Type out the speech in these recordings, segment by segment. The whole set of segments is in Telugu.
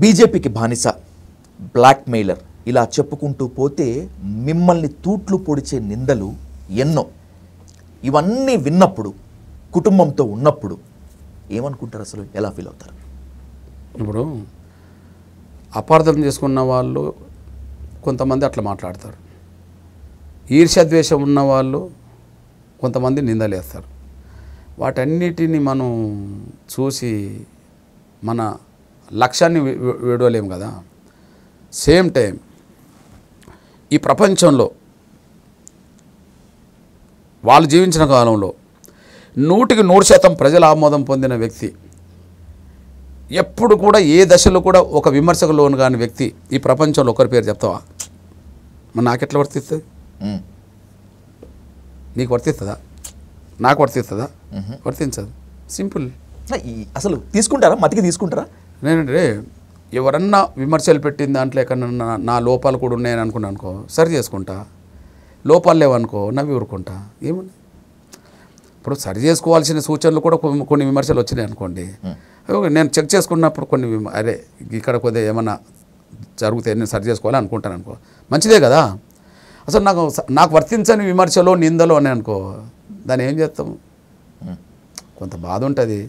బీజేపీకి బానిస, బ్లాక్మెయిలర్ ఇలా చెప్పుకుంటూ పోతే మిమ్మల్ని తూట్లు పొడిచే నిందలు ఎన్నో. ఇవన్నీ విన్నప్పుడు, కుటుంబంతో ఉన్నప్పుడు ఏమనుకుంటారు? అసలు ఎలా ఫీల్ అవుతారు? ఇప్పుడు అపార్థం చేసుకున్న వాళ్ళు కొంతమంది అట్లా మాట్లాడతారు, ఈర్ష్యాద్వేషం ఉన్న వాళ్ళు కొంతమంది నిందలేస్తారు. వాటన్నిటిని మనం చూసి మన లక్ష్యాన్ని విడవలేము కదా. సేమ్ టైం ఈ ప్రపంచంలో వాళ్ళు జీవించిన కాలంలో 100% ప్రజల ఆమోదం పొందిన వ్యక్తి, ఎప్పుడు కూడా ఏ దశలో కూడా ఒక విమర్శకు లోను కాని వ్యక్తి ఈ ప్రపంచంలో ఒకరి పేరు చెప్తావా? మరి నాకెట్లా వర్తిస్తుంది? నీకు వర్తిస్తుందా? నాకు వర్తిస్తుందా? వర్తించదు. సింపుల్. అసలు తీసుకుంటారా? మతికి తీసుకుంటారా? నేనంటే ఎవరన్నా విమర్శలు పెట్టిన దాంట్లో ఎక్కడన్నా నా లోపాలు కూడా ఉన్నాయని అనుకున్నాను అనుకో, సరి చేసుకుంటా. లోపాలు లేవనుకో నవ్వి ఊరుకుంటా. ఏముంది? ఇప్పుడు సరి చేసుకోవాల్సిన సూచనలు కూడా కొన్ని విమర్శలు వచ్చినాయి అనుకోండి, నేను చెక్ చేసుకున్నప్పుడు కొన్ని అరే ఇక్కడ కొద్దిగా ఏమన్నా జరిగితే నేను సరి చేసుకోవాలి అనుకుంటాను అనుకో, మంచిదే కదా. అసలు నాకు వర్తించని విమర్శలో నిందలో అని అనుకో, దాన్ని ఏం చేస్తాము? కొంత బాధ ఉంటుంది,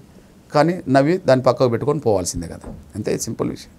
కానీ నవ్వి దాన్ని పక్కకు పెట్టుకొని పోవాల్సిందే కదా. అంతే, సింపుల్ విషయం.